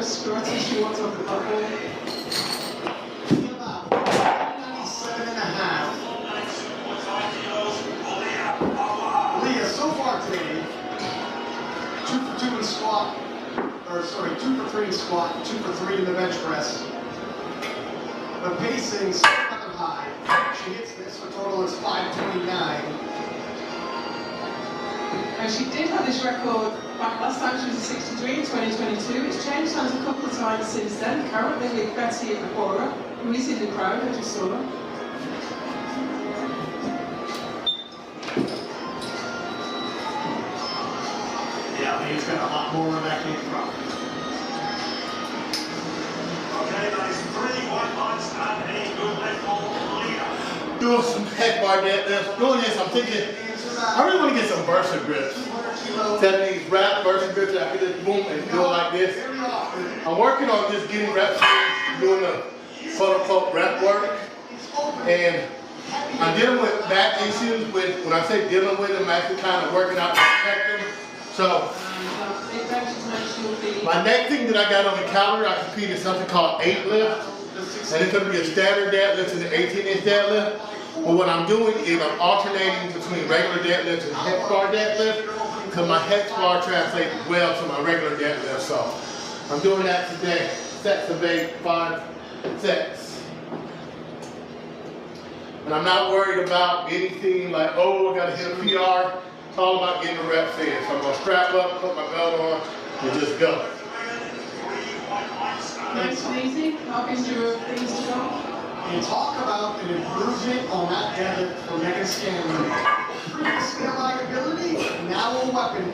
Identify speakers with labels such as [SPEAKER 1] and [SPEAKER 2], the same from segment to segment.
[SPEAKER 1] a squat if she wants on the bubble.
[SPEAKER 2] About 97.5. Leah, so far today, 2 for 2 in squat, or sorry, 2 for 3 in squat, 2 for 3 in the bench press. But pacing still rather high. She hits this, her total is 529.
[SPEAKER 1] And she did have this record back last time she was a 63 in 2022. It's changed hands a couple of times since then. Currently with Betty Akora, who is in the crowd, I just saw her.
[SPEAKER 2] Yeah, Leah's got a lot more where that came from.
[SPEAKER 3] Okay, that is 3 white lights and a good leg for Leah.
[SPEAKER 4] Doing some head bar deadlifts. Doing this, I'm thinking, I really want to get some bursa grips. 70s rap bursa grips that I can just boom and do it like this. I'm working on just getting reps, doing the quote unquote rep work. And I'm dealing with back issues with, when I say dealing with them, I'm actually kind of working out to protect them. So, my next thing that I got on the calendar, I compete in something called 8-lift. And it's going to be a standard deadlift and an 18-inch deadlift. But what I'm doing is I'm alternating between regular deadlift and hex bar deadlift, because my hex bar translates well to my regular deadlift. So I'm doing that today. Sets of 8, 5 sets. And I'm not worried about anything like, oh, I got to hit a PR. It's all about getting the reps in. So I'm going to strap up, put my belt on, and just go.
[SPEAKER 1] Nice and easy. How can you things to go?
[SPEAKER 2] And talk about an improvement on that deadlift for Megan Scanlon. Previously a liability, now a weapon.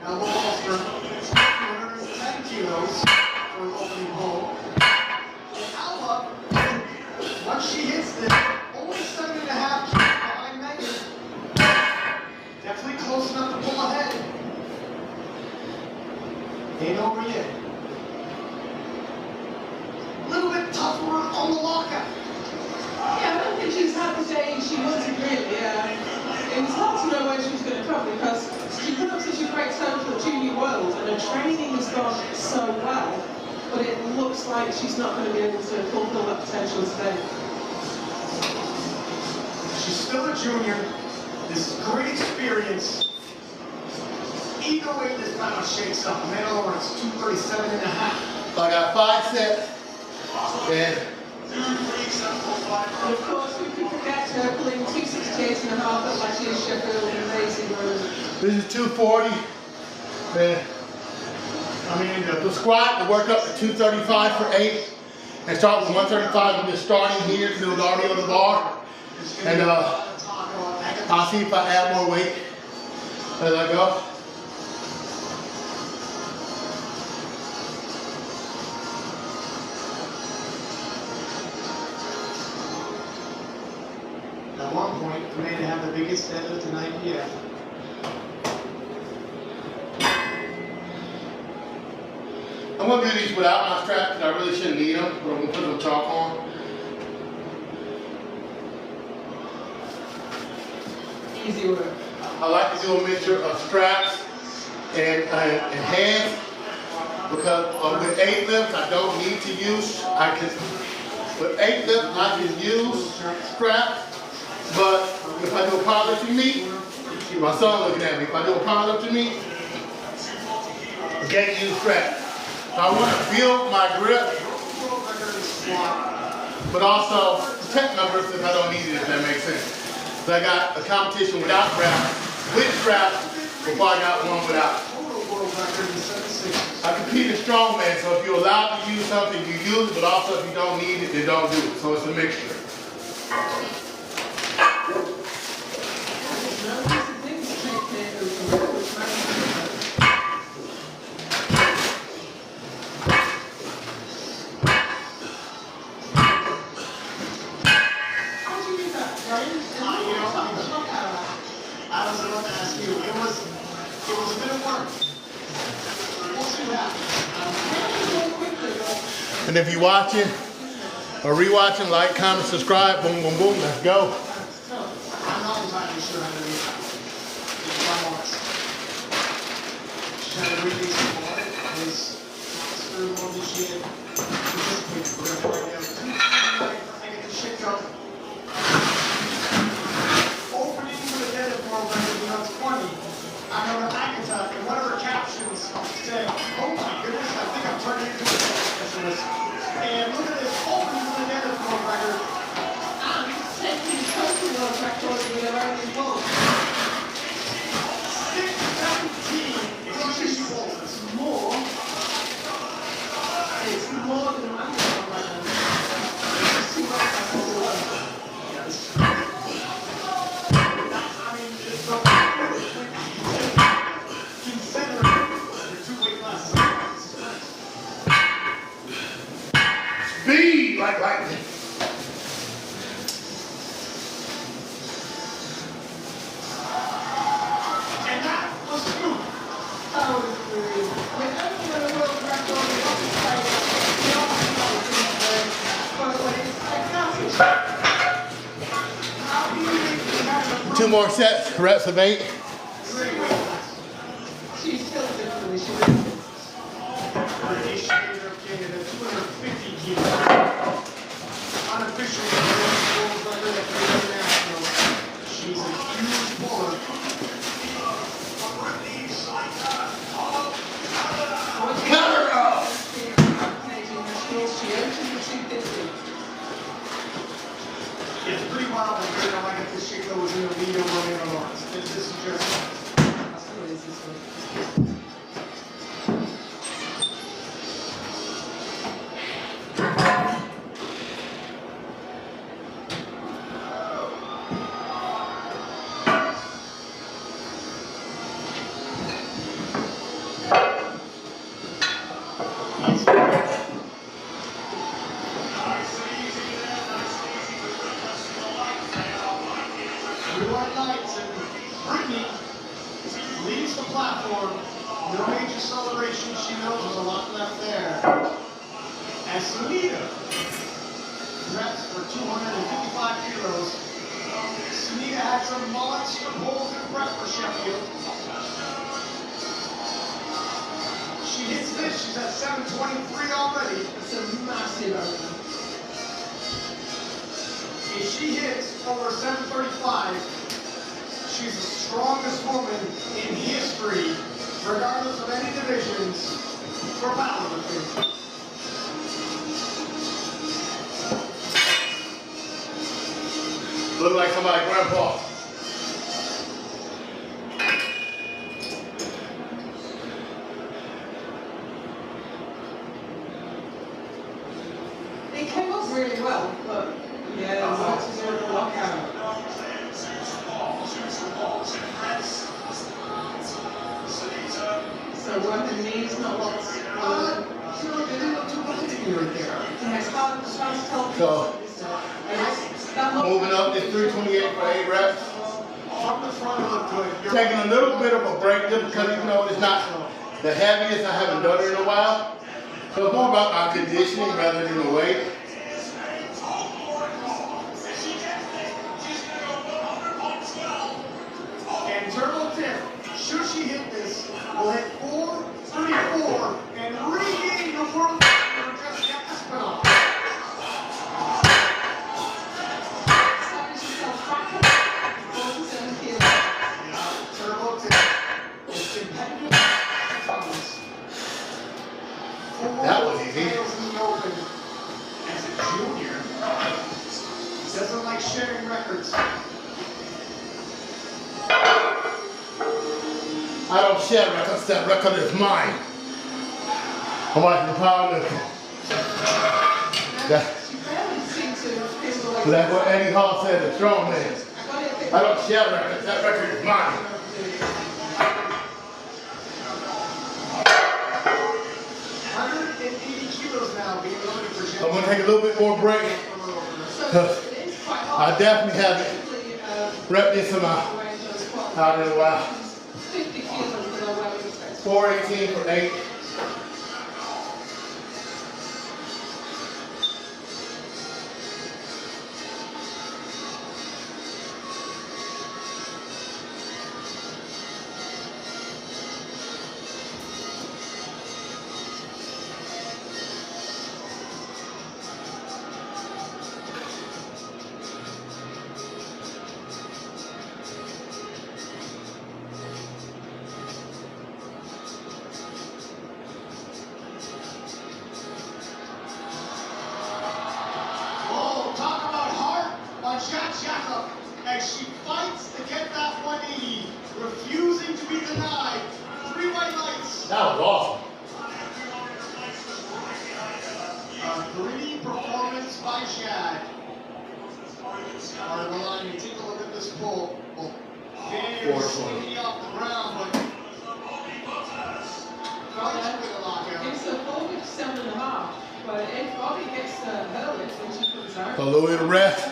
[SPEAKER 2] Elbow holster, 210 kilos for an opening hold. And Alba, once she hits this, only 7.5 kilos behind Megan. Definitely close enough to pull ahead. Ain't over yet. A little bit tougher on the lockout.
[SPEAKER 1] Yeah, I don't think she's had the day she wanted really. It was hard to know where she was going to come because she put up such a great total at Junior World and her training has gone so well, but it looks like she's not going to be able to fulfill that potential today.
[SPEAKER 2] She's still a junior. This is great experience. Either way this battle shakes up, Amanda Lawrence, 237.5.
[SPEAKER 4] So I got 5 sets. And
[SPEAKER 1] And of course, we can forget her pulling 268.5 at last year's Sheffield amazing room.
[SPEAKER 4] this is 240. And I mean, the squat, I work up to 235 for 8. And start with 135. I'm just starting here to build already on the bar. And I'll see if I add more weight as I go.
[SPEAKER 2] At one point, Amanda had the biggest deadlift tonight yet.
[SPEAKER 4] I'm going to do these without my strap because I really shouldn't need them, but I'm going to put some chalk on.
[SPEAKER 1] Easy work.
[SPEAKER 4] I like to do a mixture of straps and hands because with 8-lift I don't need to use, with 8-lift I can use straps, but if I do a powerlifting meet, my son looking at me, if I do a powerlifting meet, I can't use straps. So I want to build my grip, but also protect my grip if I don't need it, if that makes sense. So I got a competition without straps, with straps, before I got one without. I compete in strongman, so if you're allowed to use something, you use it, but also if you don't need it, then don't do it. So it's a mixture.
[SPEAKER 2] I was about to ask you, it was a bit of work. We'll see what happens.
[SPEAKER 4] And if you're watching or rewatching, like, comment, subscribe, boom, boom, boom, let's go.
[SPEAKER 2] I'm not entirely sure how to read that. If I'm honest. Trying to read these more is not screwed turning into a specialist. And look at this, opens the deadlift world record.
[SPEAKER 1] And taking total world record with her own involved.
[SPEAKER 2] 617 is
[SPEAKER 1] Which is more. It's more than I'm right now. It's too much like all the world.
[SPEAKER 2] Yes. I mean, it's considering the two-weight classes.
[SPEAKER 4] Speed like lightning.
[SPEAKER 2] And that was smooth.
[SPEAKER 1] That was brilliant. I mean, only when a world record is on the plate, the optional thing, but when it's fantastic.
[SPEAKER 2] How do you think we have a
[SPEAKER 4] 2 more sets, reps of 8.
[SPEAKER 2] great weight class?
[SPEAKER 1] She's still different, she really is.
[SPEAKER 2] British Standard of Canada, 250 kilos. Unofficial world record at the international. She's a huge puller.
[SPEAKER 4] Cover up.
[SPEAKER 1] Canadian nationals, she opened the 250.
[SPEAKER 2] It's pretty wild that you know, I get this shit goes in a video running on Mars. This is just
[SPEAKER 1] That's the way this one.
[SPEAKER 2] blue white lights and Brittany leaves the platform. No major celebration. She knows there's a lot left there. As Sunita reps for 255 kilos. Sunita had some monster pulls in prep for Sheffield. She hits this, she's at 723 already.
[SPEAKER 1] It's a massive opener.
[SPEAKER 2] If she hits over 735, she's the strongest woman in history, regardless of any divisions, for powerlifting.
[SPEAKER 4] Look like somebody grandpa.
[SPEAKER 1] It came off really well, but yeah, what to do with the lockout? So working knees, not lots.
[SPEAKER 2] They didn't look too much to me right there.
[SPEAKER 1] Yeah, it's hard to tell.
[SPEAKER 4] So,
[SPEAKER 1] That
[SPEAKER 4] moving up to 328 for 8 reps.
[SPEAKER 2] From the front, it looked good.
[SPEAKER 4] Taking a little bit of a break just because you know it's not the heaviest. I haven't done it in a while. So it's more about my conditioning rather than the weight.
[SPEAKER 2] And turtle tip, should she hit this, will hit 434 and regain the world record just get the spin off. Turbo tip. It's competitive tons.
[SPEAKER 4] That was easy.
[SPEAKER 2] In the open as a junior. Doesn't like sharing records.
[SPEAKER 4] I don't share records, that record is mine. I'm watching the powerlifting. That's what Eddie Hall said, the strong man. I don't share records, that record is mine.
[SPEAKER 2] 180 kilos now being loaded for
[SPEAKER 4] I'm gonna take a little bit more break. I definitely haven't repped this amount out in a while.
[SPEAKER 1] 50 kilos below where we expect.
[SPEAKER 4] 418 for 8.
[SPEAKER 1] Bobby gets her lift when she comes out.
[SPEAKER 4] So a little bit of rest.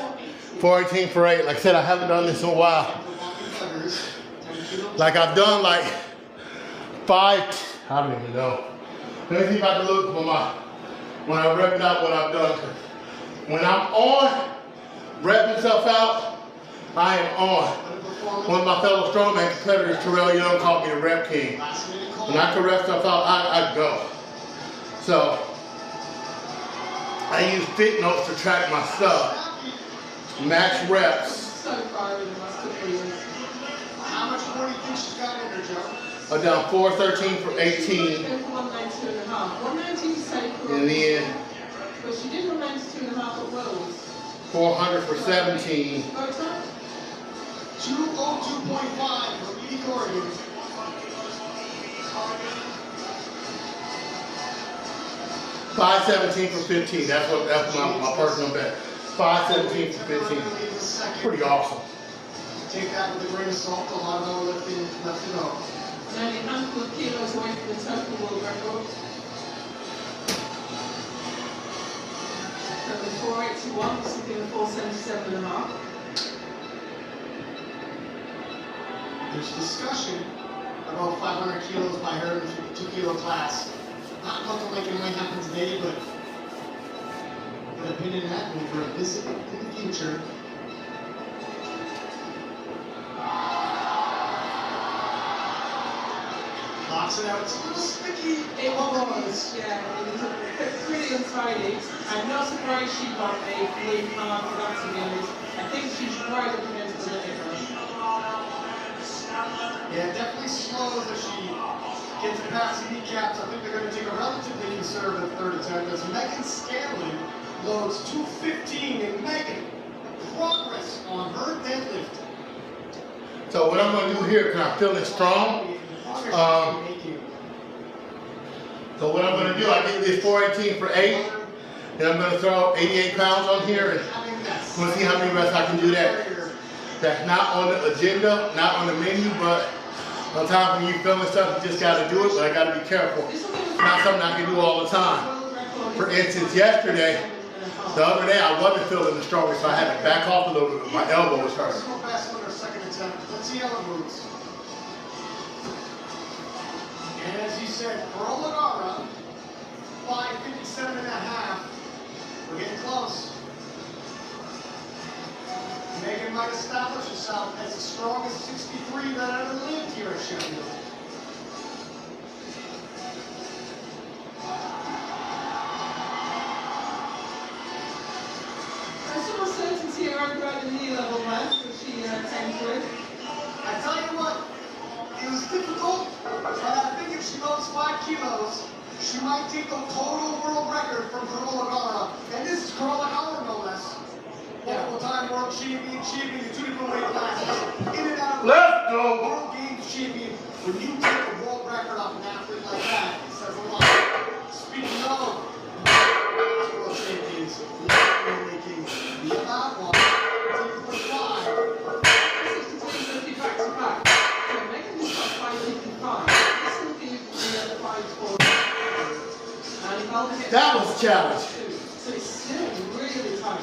[SPEAKER 4] 418 for 8. Like I said, I haven't done this in a while. Like I've done like 5. I don't even know. Let me see if I can look for when I rep out what I've done. When I'm on, repping stuff out, I am on. One of my fellow strongman competitors, Terrell Young, called me the rep king. When I can rep stuff out, I go. So I use fit notes to track my stuff. Max reps.
[SPEAKER 1] So far in the last couple of years.
[SPEAKER 2] How much more do you think she's got in her, Joe?
[SPEAKER 4] Down 413 for 18.
[SPEAKER 1] 192.5. 190 to say for
[SPEAKER 4] And then
[SPEAKER 1] but she did 192.5 at Worlds.
[SPEAKER 4] 400 for 17.
[SPEAKER 1] Go time?
[SPEAKER 2] 202.5 for Edie Corrigan.
[SPEAKER 4] 517 for 15. That's my personal bet. 517 for 15. Pretty awesome.
[SPEAKER 2] Take that with a grain of salt. A lot of our lifting left to go.
[SPEAKER 1] And only a handful of kilos away from the total world record. So the 481, something like 477.5.
[SPEAKER 2] There's discussion about 500 kilos by her in the 2 kilo class. Not looking like it might happen today, but an opinion that will revisit it in the future. Locks it out. It's a little sticky.
[SPEAKER 1] It was, yeah, it was pretty untidy. I'm not surprised she got a blue card for that, to be honest. I think she's right up against the limit.
[SPEAKER 2] Yeah, it definitely slows as she gets past the kneecaps. I think they're going to take a relatively conservative third attempt as Megan Scanlon loads 215 and Megan progress on her deadlift.
[SPEAKER 4] So what I'm going to do here, because I'm feeling strong. So what I'm going to do, I did this 418 for 8. And I'm going to throw 88 pounds on here. And I'm going to see how many reps I can do that. That's not on the agenda, not on the menu, but sometimes when you're filming stuff, you just got to do it, but I got to be careful. It's not something I can do all the time. For instance, yesterday, the other day, I wasn't feeling the strongest, so I had to back off a little bit. My elbow was hurting.
[SPEAKER 2] Let's see how it moves. And as you said, Carolina, 557.5. We're getting close. Megan might establish herself as the strongest 63 that ever lived here at Sheffield.
[SPEAKER 1] There's some uncertainty around about the knee level there, which she tends with.
[SPEAKER 2] I tell you what, it was difficult, but I think if she loads 5 kilos, she might take the total world record from Carolina. And this is Carolina, no less. Multiple-time world champion, in 2 different weight classes. In and out of
[SPEAKER 4] Let's go.
[SPEAKER 2] World Games champion. When you take a world record off an athlete like that, it says a lot. Speaking of world champions, we're making the amount one. 2.5.
[SPEAKER 1] This is continuing back to back. So Megan just got 555. This will be the 540. And if Alva gets
[SPEAKER 4] That was a challenge.
[SPEAKER 1] so it's still really tight.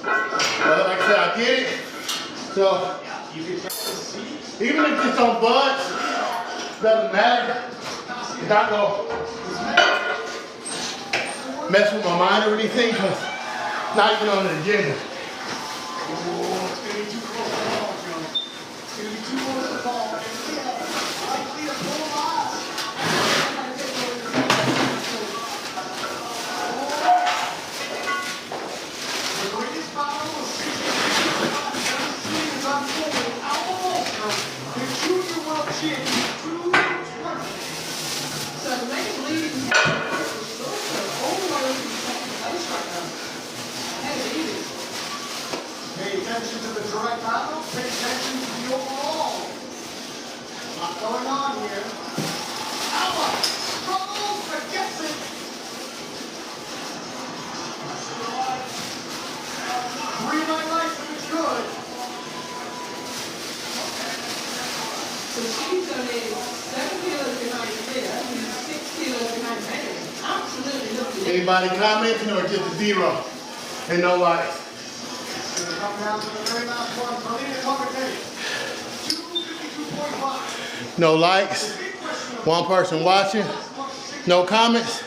[SPEAKER 4] Well, like I said, I did it. So, even if it's on buds, doesn't matter. It's not going to mess with my mind or anything, because it's not even on the agenda.
[SPEAKER 2] Oh, it's going to be too close to the ball, Joe. It's going to be too close to the ball. Likely to pull last. The greatest battle of 16 is unfolding. Alva Walter, the junior world champion, 220.
[SPEAKER 1] So Megan leading the she's also all the way up in second place right now. Ahead of Edie.
[SPEAKER 4] Anybody commenting or just a 0 and no likes?
[SPEAKER 2] Come down to the very last one. Berlin Copenhagen. 252.5.
[SPEAKER 4] No likes. One person watching. No comments.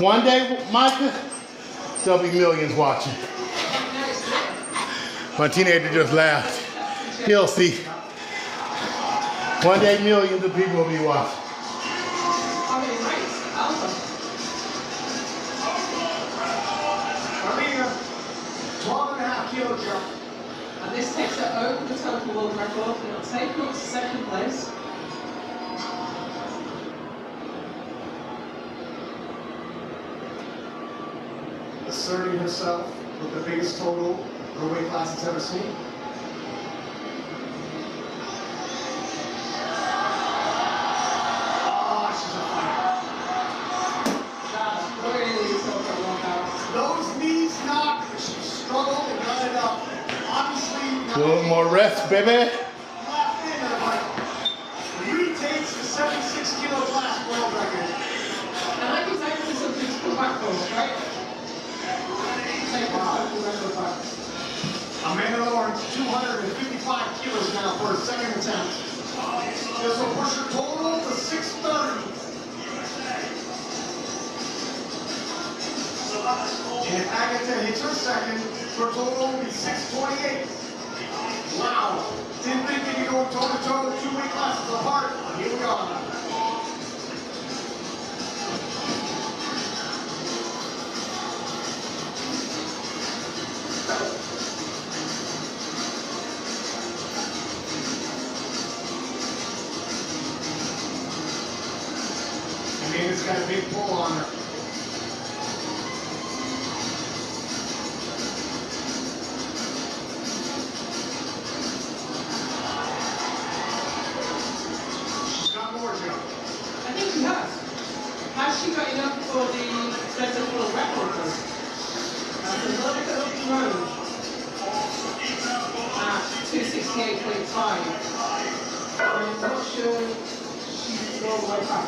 [SPEAKER 4] One day, Micah, there'll be millions watching. My teenager just laughed. He'll see. One day, millions of people will be watching.
[SPEAKER 2] Marlena, 12.5 kilo jump.
[SPEAKER 1] And this takes her over the total world record, and it'll take her up to second place.
[SPEAKER 2] Asserting herself with the biggest total her weight class has ever seen. Oh, she's a fighter.
[SPEAKER 1] That's really tough workout.
[SPEAKER 2] Those knees knocked, but she struggled and got it up. Obviously,
[SPEAKER 4] A little more rest, baby.
[SPEAKER 2] left in her, but retakes the 76 kilo class world record.
[SPEAKER 1] And I think that's something to come back from, right? Take the total record back.
[SPEAKER 2] Amanda Lawrence, 255 kilos now for her second attempt. This will push her total to 630. And if Agatha hits her second, her total will be 628. Wow. Didn't think they could go toe-to-toe, 2 weight classes apart. Here we are. Amanda's got a big pull on her. She's got more jump.
[SPEAKER 1] I think she has. Has she got enough for the Desert World Record though? That's a little bit up the road. At 268.5. I'm not sure she's all the way back.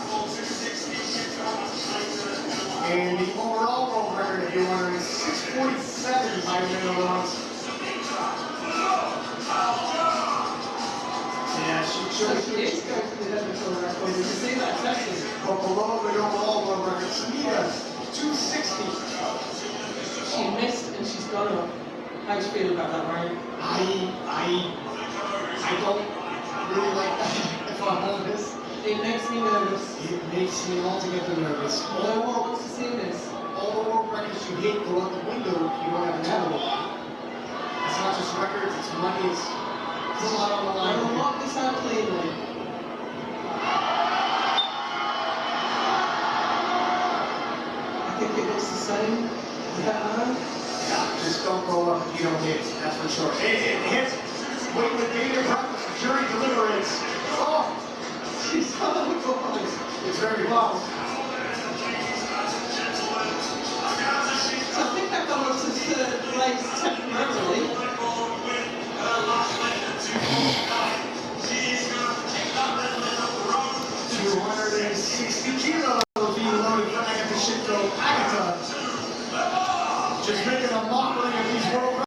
[SPEAKER 2] And the overall world record, if you're wondering, is 647 by Amanda Lawrence. Yeah,
[SPEAKER 1] So
[SPEAKER 2] she
[SPEAKER 1] she is going for the Desert World Record. You can see that testing.
[SPEAKER 2] but below the overall world record. Sunita, 260.
[SPEAKER 1] She missed and she's gone up. How do you feel about that, Ryan?
[SPEAKER 2] I don't really like that, if I'm honest.
[SPEAKER 1] It makes me nervous.
[SPEAKER 2] It makes me altogether nervous.
[SPEAKER 1] No one wants to see this.
[SPEAKER 2] All the world records you hate go out the window if you don't have a medal. It's not just records, it's money, it's a lot on the
[SPEAKER 1] I
[SPEAKER 2] line.
[SPEAKER 1] will mark this out cleanly. I think it looks the same. Is that right?
[SPEAKER 2] Yeah, just don't go up if you don't hit, that's for sure. It hits. Wait with data practice, jury deliberates. Oh,
[SPEAKER 1] She's on the board.
[SPEAKER 2] it's very close.
[SPEAKER 1] So I think that got us to third place temporarily.
[SPEAKER 2] 260 kilos.